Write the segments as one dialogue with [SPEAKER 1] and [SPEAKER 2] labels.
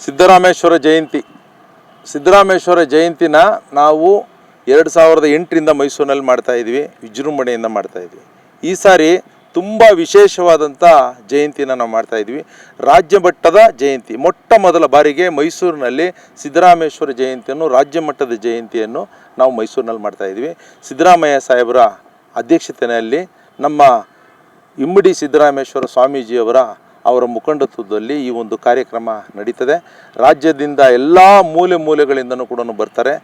[SPEAKER 1] ಸಿದ್ದರಾಮೇಶ್ವರ ಜಯಂತಿನ ನಾವು 2008ರಿಂದ ಮೈಸೂರಿನಲ್ಲಿ ಮಾಡ್ತಾಯಿದ್ವಿ, ವಿಜೃಂಭಣೆಯಿಂದ ಮಾಡ್ತಾಯಿದ್ವಿ. ಈ ಸಾರಿ ತುಂಬ ವಿಶೇಷವಾದಂಥ ಜಯಂತಿನ ನಾವು ಮಾಡ್ತಾಯಿದ್ವಿ. ರಾಜ್ಯ ಮಟ್ಟದ ಜಯಂತಿ, ಮೊಟ್ಟ ಮೊದಲ ಬಾರಿಗೆ ಮೈಸೂರಿನಲ್ಲಿ ಸಿದ್ದರಾಮೇಶ್ವರ ಜಯಂತಿಯನ್ನು, ರಾಜ್ಯ ಮಟ್ಟದ ಜಯಂತಿಯನ್ನು ನಾವು ಮೈಸೂರಿನಲ್ಲಿ ಮಾಡ್ತಾಯಿದ್ವಿ. ಸಿದ್ದರಾಮಯ್ಯ ಸಾಹೇಬರ ಅಧ್ಯಕ್ಷತೆಯಲ್ಲಿ ನಮ್ಮ ಇಮ್ಮಡಿ ಸಿದ್ದರಾಮೇಶ್ವರ ಸ್ವಾಮೀಜಿಯವರ ಮುಖಂಡತ್ವದಲ್ಲಿ ಈ ಒಂದು ಕಾರ್ಯಕ್ರಮ ನಡೀತದೆ. ರಾಜ್ಯದಿಂದ ಎಲ್ಲ ಮೂಲೆಗಳಿಂದನೂ ಕೂಡ ಬರ್ತಾರೆ.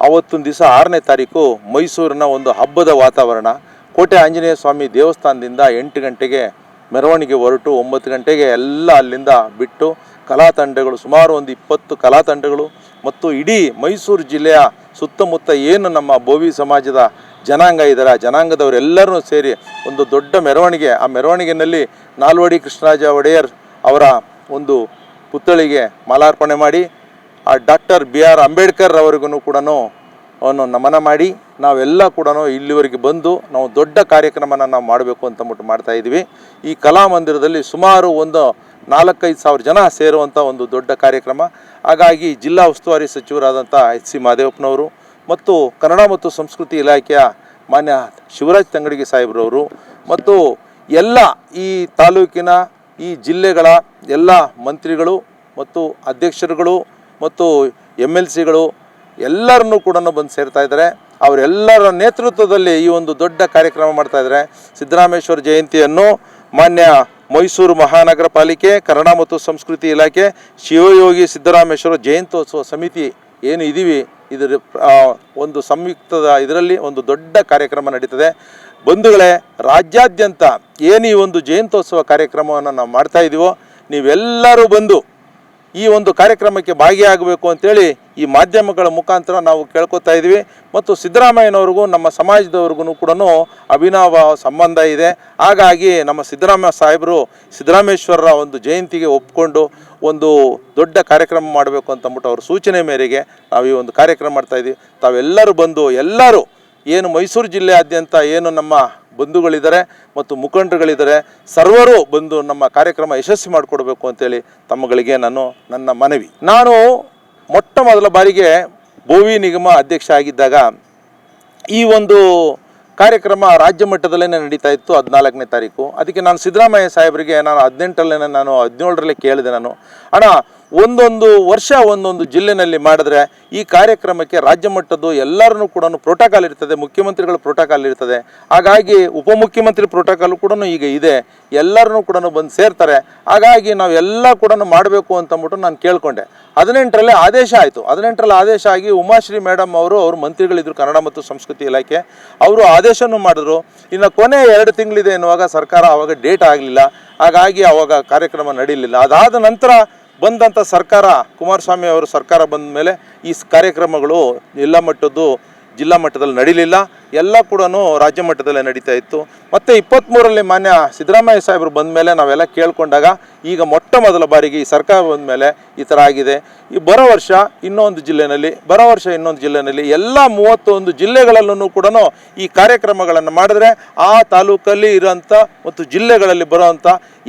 [SPEAKER 1] ಅವತ್ತೊಂದು ದಿವಸ 6ನೇ ತಾರೀಕು ಮೈಸೂರಿನ ಒಂದು ಹಬ್ಬದ ವಾತಾವರಣ. ಕೋಟೆ ಆಂಜನೇಯ ಸ್ವಾಮಿ ದೇವಸ್ಥಾನದಿಂದ 8 ಗಂಟೆಗೆ ಮೆರವಣಿಗೆ ಹೊರಟು 9 ಗಂಟೆಗೆ ಎಲ್ಲ ಅಲ್ಲಿಂದ ಬಿಟ್ಟು ಕಲಾತಂಡಗಳು, ಸುಮಾರು ಒಂದು 20 ಕಲಾತಂಡಗಳು ಮತ್ತು ಇಡೀ ಮೈಸೂರು ಜಿಲ್ಲೆಯ ಸುತ್ತಮುತ್ತ ಏನು ನಮ್ಮ ಬೋವಿ ಸಮಾಜದ ಜನಾಂಗ ಇದ್ದಾರೆ, ಆ ಜನಾಂಗದವರೆಲ್ಲರೂ ಸೇರಿ ಒಂದು ದೊಡ್ಡ ಮೆರವಣಿಗೆ. ಆ ಮೆರವಣಿಗೆಯಲ್ಲಿ ನಾಲ್ವಡಿ ಕೃಷ್ಣರಾಜ ಒಡೆಯರ್ ಅವರ ಒಂದು ಪುತ್ಥಳಿಗೆ ಮಾಲಾರ್ಪಣೆ ಮಾಡಿ, ಆ ಡಾಕ್ಟರ್ BR ಅಂಬೇಡ್ಕರ್ ಅವರಿಗೂ ಕೂಡ ನಮನ ಮಾಡಿ ನಾವೆಲ್ಲ ಕೂಡ ಇಲ್ಲಿವರೆಗೆ ಬಂದು ನಾವು ದೊಡ್ಡ ಕಾರ್ಯಕ್ರಮನ ನಾವು ಮಾಡಬೇಕು ಅಂತ ಮಾಡ್ತಾಯಿದ್ವಿ. ಈ ಕಲಾಮಂದಿರದಲ್ಲಿ ಸುಮಾರು ಒಂದು 4-5 ಸಾವಿರ ಜನ ಸೇರುವಂಥ ಒಂದು ದೊಡ್ಡ ಕಾರ್ಯಕ್ರಮ. ಹಾಗಾಗಿ ಜಿಲ್ಲಾ ಉಸ್ತುವಾರಿ ಸಚಿವರಾದಂಥ HC ಮಾದೇವಪ್ಪನವರು ಮತ್ತು ಕನ್ನಡ ಮತ್ತು ಸಂಸ್ಕೃತಿ ಇಲಾಖೆಯ ಮಾನ್ಯ ಶಿವರಾಜ್ ತಂಗಡಗಿ ಸಾಹೇಬ್ರವರು ಮತ್ತು ಎಲ್ಲ ಈ ತಾಲೂಕಿನ ಈ ಜಿಲ್ಲೆಗಳ ಎಲ್ಲ ಮಂತ್ರಿಗಳು ಮತ್ತು ಅಧ್ಯಕ್ಷರುಗಳು ಮತ್ತು MLCಗಳು ಎಲ್ಲರನ್ನೂ ಕೂಡ ಬಂದು ಸೇರ್ತಾ ಇದ್ದಾರೆ. ಅವರೆಲ್ಲರ ನೇತೃತ್ವದಲ್ಲಿ ಈ ಒಂದು ದೊಡ್ಡ ಕಾರ್ಯಕ್ರಮ ಮಾಡ್ತಾಯಿದ್ದಾರೆ. ಸಿದ್ದರಾಮೇಶ್ವರ ಜಯಂತಿಯನ್ನು ಮಾನ್ಯ ಮೈಸೂರು ಮಹಾನಗರ ಪಾಲಿಕೆ, ಕನ್ನಡ ಮತ್ತು ಸಂಸ್ಕೃತಿ ಇಲಾಖೆ, ಶಿವಯೋಗಿ ಸಿದ್ದರಾಮೇಶ್ವರ ಜಯಂತ್ಯೋತ್ಸವ ಸಮಿತಿ ಏನು ಇದ್ದೀವಿ, ಇದರ ಒಂದು ಸಂಯುಕ್ತದ ಇದರಲ್ಲಿ ಒಂದು ದೊಡ್ಡ ಕಾರ್ಯಕ್ರಮ ನಡೀತದೆ. ಬಂಧುಗಳೇ, ರಾಜ್ಯಾದ್ಯಂತ ಏನು ಈ ಒಂದು ಜಯಂತ್ಯೋತ್ಸವ ಕಾರ್ಯಕ್ರಮವನ್ನು ನಾವು ಮಾಡ್ತಾಯಿದ್ದೀವೋ, ನೀವೆಲ್ಲರೂ ಬಂದು ಈ ಒಂದು ಕಾರ್ಯಕ್ರಮಕ್ಕೆ ಭಾಗಿಯಾಗಬೇಕು ಅಂತೇಳಿ ಈ ಮಾಧ್ಯಮಗಳ ಮುಖಾಂತರ ನಾವು ಕೇಳ್ಕೊತಾ ಇದ್ದೀವಿ. ಮತ್ತು ಸಿದ್ದರಾಮಯ್ಯನವ್ರಿಗೂ ನಮ್ಮ ಸಮಾಜದವ್ರಿಗೂ ಕೂಡ ಅವಿನಾವ ಸಂಬಂಧ ಇದೆ. ಹಾಗಾಗಿ ನಮ್ಮ ಸಿದ್ದರಾಮಯ್ಯ ಸಾಹೇಬರು ಸಿದ್ದರಾಮೇಶ್ವರರ ಒಂದು ಜಯಂತಿಗೆ ಒಪ್ಪಿಕೊಂಡು ಒಂದು ದೊಡ್ಡ ಕಾರ್ಯಕ್ರಮ ಮಾಡಬೇಕು ಅಂತಂದ್ಬಿಟ್ಟು ಅವ್ರ ಸೂಚನೆ ಮೇರೆಗೆ ನಾವು ಈ ಒಂದು ಕಾರ್ಯಕ್ರಮ ಮಾಡ್ತಾಯಿದ್ದೀವಿ. ತಾವೆಲ್ಲರೂ ಬಂದು, ಎಲ್ಲರೂ ಏನು ಮೈಸೂರು ಜಿಲ್ಲೆಯಾದ್ಯಂತ ಏನು ನಮ್ಮ ಬಂಧುಗಳಿದ್ದಾರೆ ಮತ್ತು ಮುಖಂಡರುಗಳಿದ್ದಾರೆ, ಸರ್ವರು ಬಂದು ನಮ್ಮ ಕಾರ್ಯಕ್ರಮ ಯಶಸ್ವಿ ಮಾಡಿಕೊಡ್ಬೇಕು ಅಂತೇಳಿ ತಮ್ಮಗಳಿಗೆ ನನ್ನ ಮನವಿ. ನಾನು ಮೊಟ್ಟ ಮೊದಲ ಬಾರಿಗೆ ಬೋವಿ ನಿಗಮ ಅಧ್ಯಕ್ಷ ಆಗಿದ್ದಾಗ ಈ ಒಂದು ಕಾರ್ಯಕ್ರಮ ರಾಜ್ಯ ಮಟ್ಟದಲ್ಲೇ ನಡೀತಾ ಇತ್ತು. 14ನೇ ತಾರೀಕು ಅದಕ್ಕೆ ನಾನು ಸಿದ್ದರಾಮಯ್ಯ ಸಾಹೇಬರಿಗೆ ನಾನು 17ರಲ್ಲಿ ಕೇಳಿದೆ, ಅಣ್ಣ ಒಂದೊಂದು ವರ್ಷ ಒಂದೊಂದು ಜಿಲ್ಲೆನಲ್ಲಿ ಮಾಡಿದ್ರೆ ಈ ಕಾರ್ಯಕ್ರಮಕ್ಕೆ ರಾಜ್ಯ ಮಟ್ಟದ್ದು ಎಲ್ಲರನ್ನೂ ಕೂಡ ಪ್ರೋಟೋಕಾಲ್ ಇರ್ತದೆ, ಮುಖ್ಯಮಂತ್ರಿಗಳ ಪ್ರೋಟೋಕಾಲ್ ಇರ್ತದೆ. ಹಾಗಾಗಿ ಉಪಮುಖ್ಯಮಂತ್ರಿ ಪ್ರೋಟೋಕಾಲ್ ಕೂಡ ಈಗ ಇದೆ, ಎಲ್ಲರನ್ನೂ ಕೂಡ ಬಂದು ಸೇರ್ತಾರೆ. ಹಾಗಾಗಿ ನಾವೆಲ್ಲ ಕೂಡ ಮಾಡಬೇಕು ಅಂತಂದ್ಬಿಟ್ಟು ನಾನು ಕೇಳಿಕೊಂಡೆ. 18ರಲ್ಲಿ ಆದೇಶ ಆಯಿತು. 18ರಲ್ಲಿ ಆದೇಶ ಆಗಿ ಉಮಾಶ್ರೀ ಮೇಡಮ್ ಅವರು ಮಂತ್ರಿಗಳಿದ್ರು ಕನ್ನಡ ಮತ್ತು ಸಂಸ್ಕೃತಿ ಇಲಾಖೆ, ಅವರು ಆದೇಶನೂ ಮಾಡಿದ್ರು. ಇನ್ನು ಕೊನೆ 2 ತಿಂಗಳಿದೆ ಎನ್ನುವಾಗ ಸರ್ಕಾರ ಆವಾಗ ಡೇಟ್ ಆಗಲಿಲ್ಲ, ಹಾಗಾಗಿ ಆವಾಗ ಕಾರ್ಯಕ್ರಮ ನಡೀಲಿಲ್ಲ. ಅದಾದ ನಂತರ ಬಂದಂಥ ಸರ್ಕಾರ, ಕುಮಾರಸ್ವಾಮಿ ಅವರು ಸರ್ಕಾರ ಬಂದ ಮೇಲೆ ಈ ಕಾರ್ಯಕ್ರಮಗಳು ಎಲ್ಲ ಮಟ್ಟದ್ದು ಜಿಲ್ಲಾ ಮಟ್ಟದಲ್ಲಿ ನಡೀಲಿಲ್ಲ, ಎಲ್ಲ ಕೂಡ ರಾಜ್ಯ ಮಟ್ಟದಲ್ಲೇ ನಡೀತಾ ಇತ್ತು. ಮತ್ತು 23ರಲ್ಲಿ ಮಾನ್ಯ ಸಿದ್ದರಾಮಯ್ಯ ಸಾಹೇಬರು ಬಂದ ಮೇಲೆ ನಾವೆಲ್ಲ ಕೇಳ್ಕೊಂಡಾಗ ಈಗ ಮೊಟ್ಟ ಮೊದಲ ಬಾರಿಗೆ ಈ ಸರ್ಕಾರ ಬಂದ ಮೇಲೆ ಈ ಥರ ಆಗಿದೆ. ಈ ಬರೋ ವರ್ಷ ಇನ್ನೊಂದು ಜಿಲ್ಲೆಯಲ್ಲಿ ಎಲ್ಲ 31 ಜಿಲ್ಲೆಗಳಲ್ಲೂ ಕೂಡ ಈ ಕಾರ್ಯಕ್ರಮಗಳನ್ನು ಮಾಡಿದ್ರೆ ಆ ತಾಲೂಕಲ್ಲಿ ಇರೋಂಥ ಮತ್ತು ಜಿಲ್ಲೆಗಳಲ್ಲಿ ಬರೋವಂಥ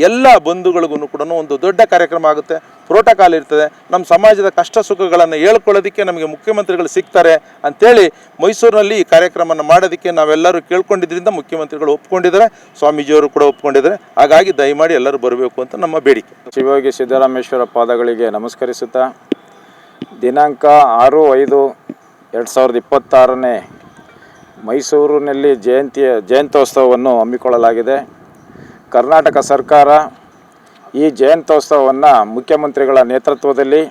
[SPEAKER 1] ಎಲ್ಲ ಬಂಧುಗಳಿಗೂ ಕೂಡ ಒಂದು ದೊಡ್ಡ ಕಾರ್ಯಕ್ರಮ ಆಗುತ್ತೆ. ಪ್ರೋಟೋಕಾಲ್ ಇರ್ತದೆ. ನಮ್ಮ ಸಮಾಜದ ಕಷ್ಟ ಸುಖಗಳನ್ನು ಹೇಳ್ಕೊಳ್ಳೋದಕ್ಕೆ ನಮಗೆ ಮುಖ್ಯಮಂತ್ರಿಗಳು ಸಿಗ್ತಾರೆ ಅಂಥೇಳಿ ಮೈಸೂರಿನಲ್ಲಿ ಈ ಕಾರ್ಯಕ್ರಮವನ್ನು ಮಾಡೋದಕ್ಕೆ ನಾವೆಲ್ಲರೂ ಕೇಳ್ಕೊಂಡಿದ್ದರಿಂದ ಮುಖ್ಯಮಂತ್ರಿಗಳು ಒಪ್ಕೊಂಡಿದ್ದಾರೆ, ಸ್ವಾಮೀಜಿಯವರು ಕೂಡ ಒಪ್ಕೊಂಡಿದ್ದಾರೆ. ಹಾಗಾಗಿ ದಯಮಾಡಿ ಎಲ್ಲರೂ ಬರಬೇಕು ಅಂತ ನಮ್ಮ ಬೇಡಿಕೆ.
[SPEAKER 2] ಶಿವಯೋಗಿ ಸಿದ್ದರಾಮೇಶ್ವರ ಪಾದಗಳಿಗೆ ನಮಸ್ಕರಿಸುತ್ತಾ, ದಿನಾಂಕ 6/5/2026 ಮೈಸೂರಿನಲ್ಲಿ ಜಯಂತ್ಯೋತ್ಸವವನ್ನು ಹಮ್ಮಿಕೊಳ್ಳಲಾಗಿದೆ. ಕರ್ನಾಟಕ ಸರ್ಕಾರ ಈ ಜಯಂತ್ಯೋತ್ಸವವನ್ನು ಮುಖ್ಯಮಂತ್ರಿಗಳ ನೇತೃತ್ವದಲ್ಲಿ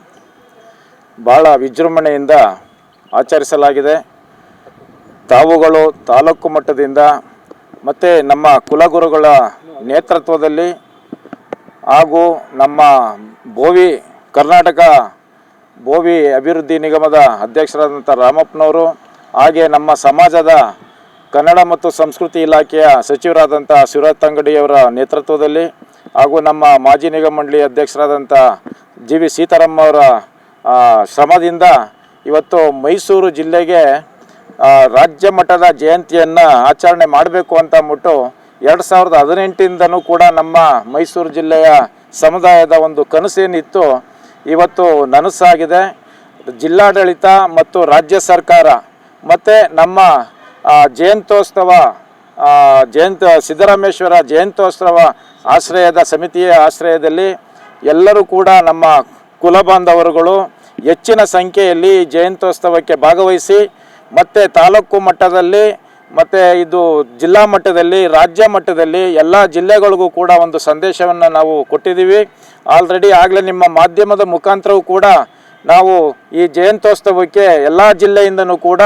[SPEAKER 2] ಭಾಳ ವಿಜೃಂಭಣೆಯಿಂದ ಆಚರಿಸಲಾಗಿದೆ. ತಾವುಗಳು ತಾಲೂಕು ಮಟ್ಟದಿಂದ ಮತ್ತು ನಮ್ಮ ಕುಲಗುರುಗಳ ನೇತೃತ್ವದಲ್ಲಿ ಹಾಗೂ ನಮ್ಮ ಕರ್ನಾಟಕ ಬೋವಿ ಅಭಿವೃದ್ಧಿ ನಿಗಮದ ಅಧ್ಯಕ್ಷರಾದಂಥ ರಾಮಪ್ಪನವರು, ಹಾಗೆ ನಮ್ಮ ಸಮಾಜದ ಕನ್ನಡ ಮತ್ತು ಸಂಸ್ಕೃತಿ ಇಲಾಖೆಯ ಸಚಿವರಾದಂಥ ಶಿವರಾಜ್ ತಂಗಡಿಯವರ ನೇತೃತ್ವದಲ್ಲಿ ಹಾಗೂ ನಮ್ಮ ಮಾಜಿ ನಿಗಮ ಮಂಡಳಿ ಅಧ್ಯಕ್ಷರಾದಂಥ GV ಸೀತಾರಾಮ್ ಅವರ ಶ್ರಮದಿಂದ ಇವತ್ತು ಮೈಸೂರು ಜಿಲ್ಲೆಗೆ ರಾಜ್ಯ ಮಟ್ಟದ ಜಯಂತಿಯನ್ನು ಆಚರಣೆ ಮಾಡಬೇಕು ಅಂತ ಅಂದ್ಬಿಟ್ಟು 2018ಇಂದನೂ ಕೂಡ ನಮ್ಮ ಮೈಸೂರು ಜಿಲ್ಲೆಯ ಸಮುದಾಯದ ಒಂದು ಕನಸೇನಿತ್ತು, ಇವತ್ತು ನನಸಾಗಿದೆ. ಜಿಲ್ಲಾಡಳಿತ ಮತ್ತು ರಾಜ್ಯ ಸರ್ಕಾರ ಮತ್ತು ನಮ್ಮ ಜಯಂತ್ಯೋತ್ಸವ ಸಿದ್ದರಾಮೇಶ್ವರ ಜಯಂತ್ಯೋತ್ಸವ ಆಶ್ರಯದ ಸಮಿತಿಯ ಆಶ್ರಯದಲ್ಲಿ ಎಲ್ಲರೂ ಕೂಡ ನಮ್ಮ ಕುಲಬಾಂಧವರುಗಳು ಹೆಚ್ಚಿನ ಸಂಖ್ಯೆಯಲ್ಲಿ ಜಯಂತ್ಯೋತ್ಸವಕ್ಕೆ ಭಾಗವಹಿಸಿ ಮತ್ತು ತಾಲೂಕು ಮಟ್ಟದಲ್ಲಿ ಮತ್ತು ಇದು ಜಿಲ್ಲಾ ಮಟ್ಟದಲ್ಲಿ ರಾಜ್ಯ ಮಟ್ಟದಲ್ಲಿ ಎಲ್ಲ ಜಿಲ್ಲೆಗಳಿಗೂ ಕೂಡ ಒಂದು ಸಂದೇಶವನ್ನು ನಾವು ಕೊಟ್ಟಿದ್ದೀವಿ. ಆಲ್ರೆಡಿ ಆಗಲೇ ನಿಮ್ಮ ಮಾಧ್ಯಮದ ಮುಖಾಂತರವೂ ಕೂಡ ನಾವು ಈ ಜಯಂತ್ಯೋತ್ಸವಕ್ಕೆ ಎಲ್ಲ ಜಿಲ್ಲೆಯಿಂದನೂ ಕೂಡ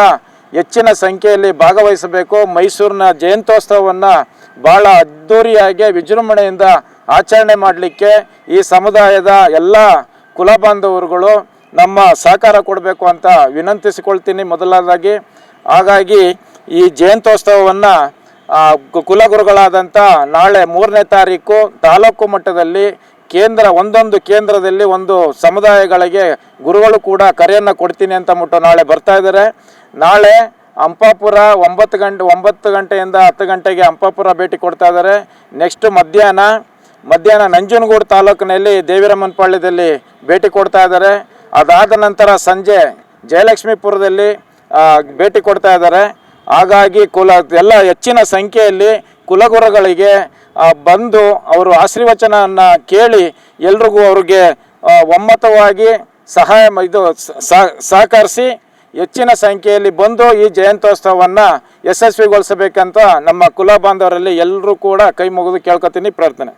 [SPEAKER 2] ಹೆಚ್ಚಿನ ಸಂಖ್ಯೆಯಲ್ಲಿ ಭಾಗವಹಿಸಬೇಕು. ಮೈಸೂರಿನ ಜಯಂತ್ಯೋತ್ಸವವನ್ನು ಭಾಳ ಅದ್ಧೂರಿಯಾಗಿ ವಿಜೃಂಭಣೆಯಿಂದ ಆಚರಣೆ ಮಾಡಲಿಕ್ಕೆ ಈ ಸಮುದಾಯದ ಎಲ್ಲ ಕುಲಬಾಂಧವರುಗಳು ನಮ್ಮ ಸಹಕಾರ ಕೊಡಬೇಕು ಅಂತ ವಿನಂತಿಸಿಕೊಳ್ತೀನಿ ಮೊದಲನೇದಾಗಿ. ಹಾಗಾಗಿ ಈ ಜಯಂತ್ಯೋತ್ಸವವನ್ನು ಕುಲಗುರುಗಳಾದಂಥ ನಾಳೆ 3ನೇ ತಾರೀಕು ತಾಲೂಕು ಮಟ್ಟದಲ್ಲಿ ಒಂದೊಂದು ಕೇಂದ್ರದಲ್ಲಿ ಒಂದು ಸಮುದಾಯಗಳಿಗೆ ಗುರುಗಳು ಕೂಡ ಕರೆಯನ್ನು ಕೊಡ್ತೀನಿ ಅಂತ ನಾಳೆ ಬರ್ತಾ ಇದ್ದಾರೆ. ನಾಳೆ ಹಂಪಾಪುರ 9 ಗಂಟೆಯಿಂದ 10 ಗಂಟೆಗೆ ಹಂಪಾಪುರ ಭೇಟಿ ಕೊಡ್ತಾ ಇದ್ದಾರೆ. ನೆಕ್ಸ್ಟ್ ಮಧ್ಯಾಹ್ನ ನಂಜನಗೂಡು ತಾಲೂಕಿನಲ್ಲಿ ದೇವಿರಮ್ಮನಪಾಳ್ಯದಲ್ಲಿ ಭೇಟಿ ಕೊಡ್ತಾ ಇದ್ದಾರೆ. ಅದಾದ ನಂತರ ಸಂಜೆ ಜಯಲಕ್ಷ್ಮೀಪುರದಲ್ಲಿ ಭೇಟಿ ಕೊಡ್ತಾ ಇದ್ದಾರೆ. ಹಾಗಾಗಿ ಎಲ್ಲ ಹೆಚ್ಚಿನ ಸಂಖ್ಯೆಯಲ್ಲಿ ಕುಲಗುರುಗಳಿಗೆ ಬಂದು ಅವರು ಆಶೀರ್ವಚನವನ್ನು ಕೇಳಿ ಎಲ್ರಿಗೂ ಅವ್ರಿಗೆ ಒಮ್ಮತವಾಗಿ ಸಹಕರಿಸಿ ಹೆಚ್ಚಿನ ಸಂಖ್ಯೆಯಲ್ಲಿ ಬಂದು ಈ ಜಯಂತ್ಯೋತ್ಸವವನ್ನು ಯಶಸ್ವಿಗೊಳಿಸಬೇಕಂತ ನಮ್ಮ ಕುಲ ಬಾಂಧವರಲ್ಲಿ ಎಲ್ಲರೂ ಕೂಡ ಕೈ ಮುಗಿದು ಕೇಳ್ಕೊತೀನಿ, ಪ್ರಾರ್ಥನೆ.